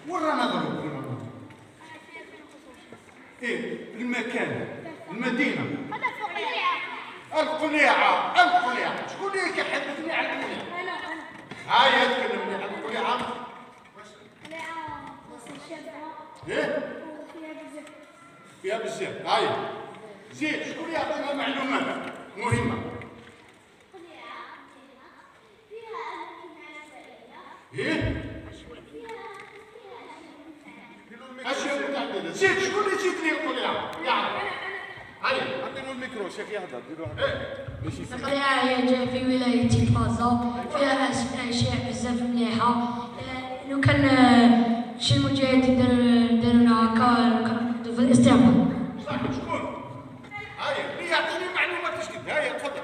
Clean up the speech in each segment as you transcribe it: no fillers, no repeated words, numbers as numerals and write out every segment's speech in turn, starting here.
ورانا ضرب ايه المكان المدينه القليعه شكون اللي كيحدثني على القليعه؟ هيا تكلمني على القليعه. ايه فيها بزاف هيا زيد شكون يعطينا معلومات مهمه؟ ايه اشياء متعدده. زيد شكون اللي يزيد لي القليعه؟ يعرف هيا عطيني الميكرو شيخ يهضر ديروا القليعة هي جاية في ولاية طازة، فيها أشياء بزاف مليحة. لو كان شي مجاهد داروا لنا هكا في الاستعمار. صح شكون؟ هيا اللي يعطيني معلومات جديدة هيا تفضل.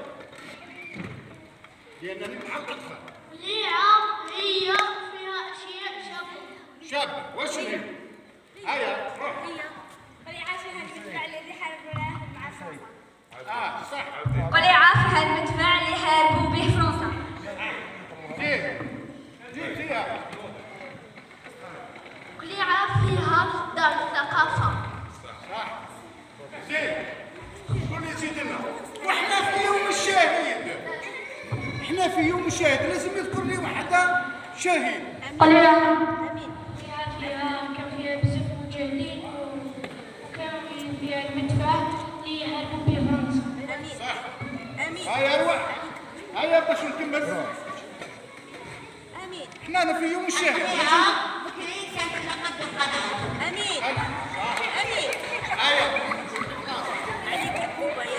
لأنني مع الأطفال. القليعة هي فيها أشياء شابة واش هي؟ هيا روح. القليعة فيها المدفع الذي حاربنا مع فرنسا. صح. القليعة فيها المدفع اللي حاربوا به فرنسا. زيد فيها. القليعة فيها دار الثقافة. صح. زيد شكون اللي يزيد لنا؟ وحنا في يوم الشهيد. احنا في يوم الشهيد لازم يذكر لي وحده شهيد. القليعة كان فيها بزاف مجاهدين وكان فيها المدفع اللي يحاربوا به فرنسا. صح. هيا روح. هيا باش نكمل. احنا في يوم الشهيد.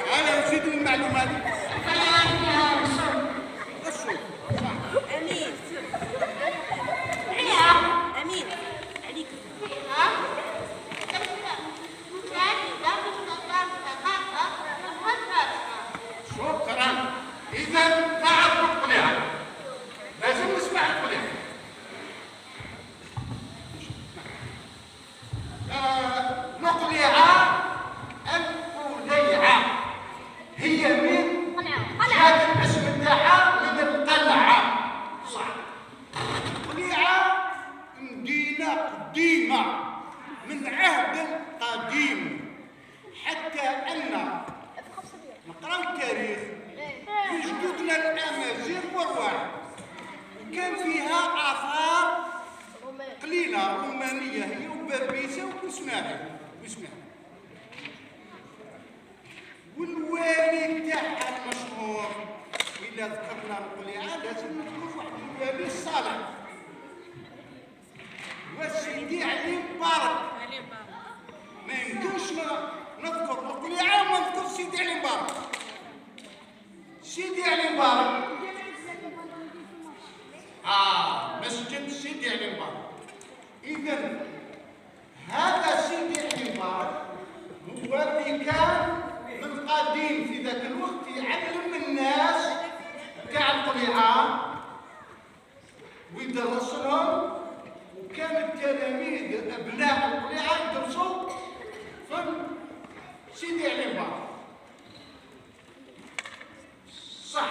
هيا نزيد المعلومات. شكرا. إذا تعرفوا القليعة لازم نسمع القليعة. القليعة هي من جات الاسم تاعها من القلعة. صح. القليعة مدينة قديمة من عهد القديم، حتى أن نقراو التاريخ جدودنا الامازيغ والرواح كان فيها اثار قليله رومانيه هي وبربيسه وبوسماعي. والوالي تاعها المشهور الا ذكرنا القليعه لازم نذكر واحد الوالي الصالح وسيدي علي مبارك. ما يمكنش نذكر القليعه وما نذكر سيدي علي مبارك. سيدي علي مبارك مسجد سيدي علي مبارك. إذا هذا سيدي علي مبارك هو اللي كان من قديم في ذاك الوقت يعلم الناس تاع القليعة ويدرس لهم، وكان التلاميذ أبناء القليعة يدرسوا في سيدي علي مبارك. صح.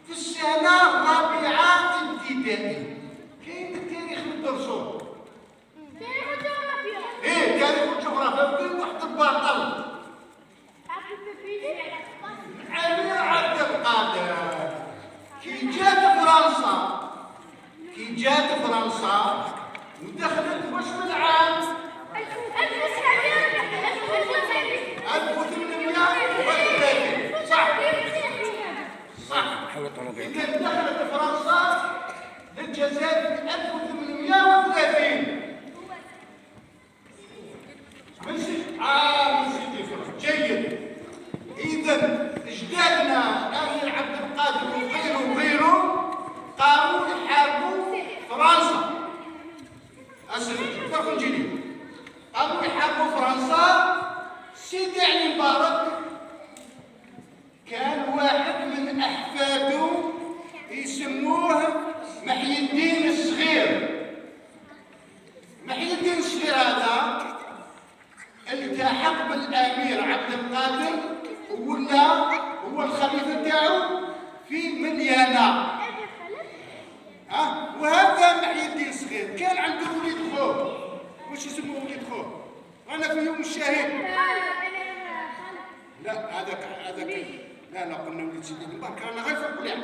في السنة الرابعة ابتدائي كاين التاريخ ندرسوه. تاريخ الجغرافيا. ايه تاريخ الجغرافيا. وكاين واحد البطل علي عبد القادر كي جات فرنسا ودخلت واش في العام 1830. صح. إذا دخلت فرنسا للجزائر في 1830. من سيدي جيد. إذا أجدادنا علي عبد القادر وغيره قاموا يحاربوا فرنسا. أسف نجي قاموا يحاربوا فرنسا. سيدي علي مبارك كان واحد من أحفاده يسموه محي الدين الصغير. محي الدين الصغير هذا التحق بالأمير عبد القادر ولا هو الخليفة تاعو في مليانة. وهذا محي الدين الصغير كان عنده واش يسموه وليد خوه؟ انا في يوم الشهيد. لا هذاك لا قلنا وليد سيدي المبارك انا غير في القلعه.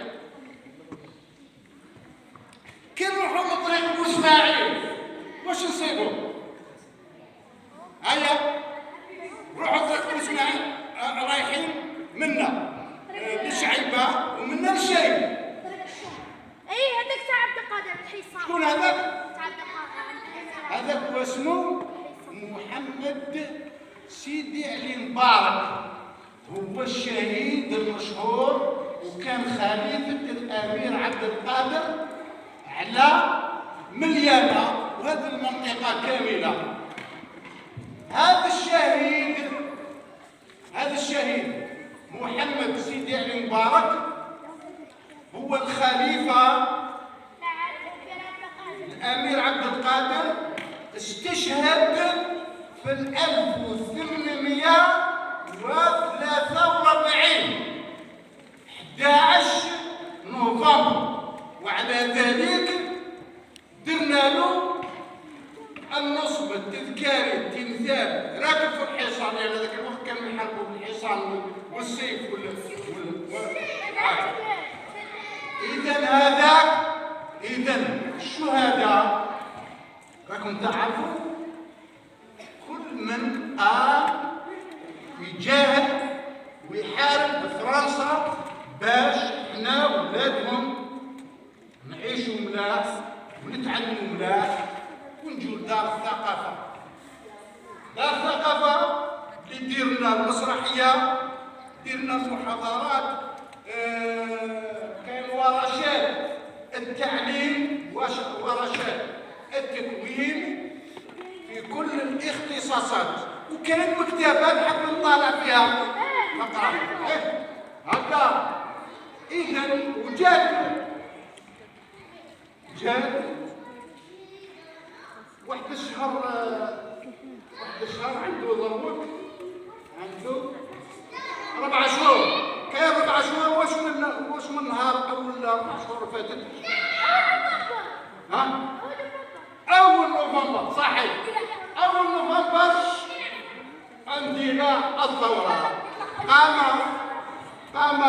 كي نروحوا لطريق بوسماعيل واش نصيبوا؟ هيا روحوا طريق بوسماعيل رايحين منا لشعيبه ومنا للشايب. اي هذاك تاع عبد القادر الحصان. شكون هذاك؟ تاع عبد القادر. هذاك هو اسمه محمد سيدي علي مبارك، هو الشهيد المشهور وكان خليفة الأمير عبد القادر على مليانة وهذه المنطقة كاملة. هذا الشهيد محمد سيدي علي مبارك هو الخليفة الأمير عبد القادر، استشهد في 1843 11 نوفمبر، وعلى ذلك درنا له النصب التذكاري التمثال راكب في الحصان، لأن ذاك الوقت كانوا يحاربوا بالحصان والسيف إذا الشهداء راكم تعرفوا كل من يجاهد ويحارب بفرنسا باش احنا ولادهم نعيشوا ملاح ونتعلموا ملاح ونجوا لدار الثقافة. دار الثقافة اللي دير لنا المسرحية، دير لنا المحاضرات، كاين ورشات التعليم ورشات التكوين في كل الاختصاصات، وكاين مكتبات نحب نطالع فيها نقرا هكا. اذا وجات واحد الشهر عنده ضربك، عنده 4 شهور. كاين 4 شهور واش من نهار اول 4 شهور فاتت؟ ها؟ أول نوفمبر صحيح، أول نوفمبر عندنا الثورة. قام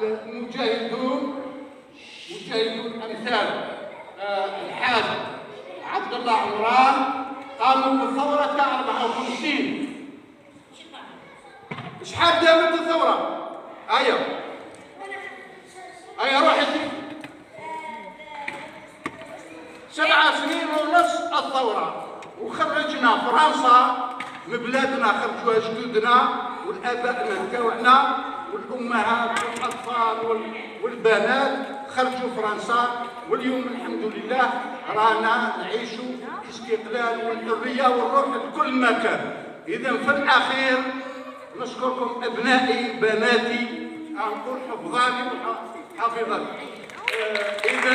المجاهدون أمثال الحاج عبد الله عمران قاموا بالثورة تاع 54. شحال دامت الثورة؟ هيا روحي 7 سنين ونص الثورة، وخرجنا فرنسا من بلادنا، خرجوها جدودنا والآباء تاعنا والأمهات والأطفال والبنات خرجوا فرنسا، واليوم الحمد لله رانا نعيشوا الاستقلال والحرية والروح لكل مكان. إذا في الأخير نشكركم أبنائي بناتي، أقول حفظاني وحافظاتي. إذا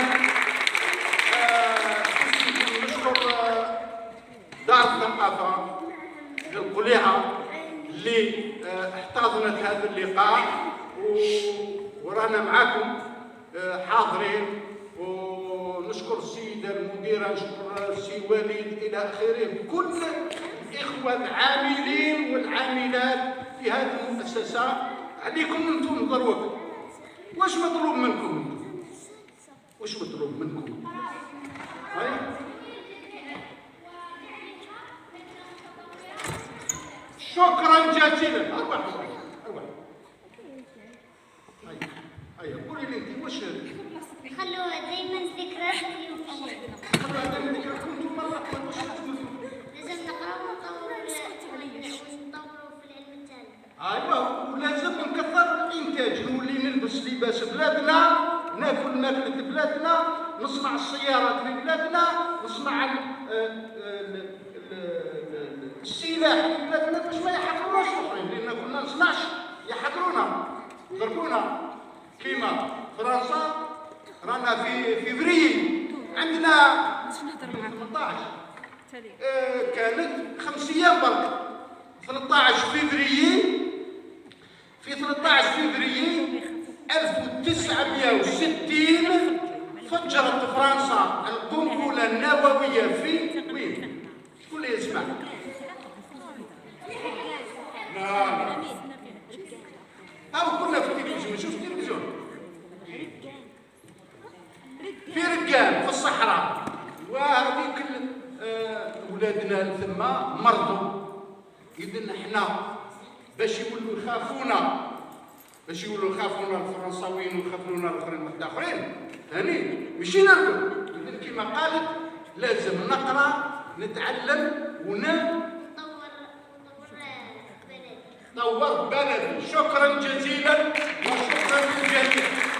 نشكر دار الثقافة للقليعة اللي احتضنت هذا اللقاء، ورانا معكم حاضرين، ونشكر السيدة المديرة، نشكر السي وليد إلى آخره، كل الإخوة العاملين والعاملات في هذه المؤسسة. عليكم أنتم ضروري. واش مطلوب منكم؟ واش مطلوب منكم؟ شكرا جزيلا. أروح قولي لي انت واش خلوها دائما ذكرى خلوها دائما ذكرى. كنتم مرات واش لازم نقراو ونطوروا في العلم التالي. ايوا، ولازم نكثر الانتاج، نولي نلبس لباس بلادنا، ناكل ماكله بلادنا، نصنع السيارات في بلادنا، نصنع السلاح في بلادنا باش ما يحقروناش الاخرين، لان كنا نصنعش يحقرونا ضربونا. كيما فرنسا رانا في فيفري عندنا 18 كانت 5 ايام برك. 13 فيفري 1960 فجرت فرنسا القنبله النوويه في وين؟ شكون اللي لا لا أو كنا في التلفزيون، شوف التلفزيون في رجال في الصحراء، وهذيك ولادنا ثم مرضوا، إذن حنا باش يولوا يخافونا، الفرنساويين ويخافونا الاخرين المتاخرين، هاني ماشي نرقد، إذن كما قالت لازم نقرا نتعلم طور بلدي. شكرا جزيلا وشكرا للجميع.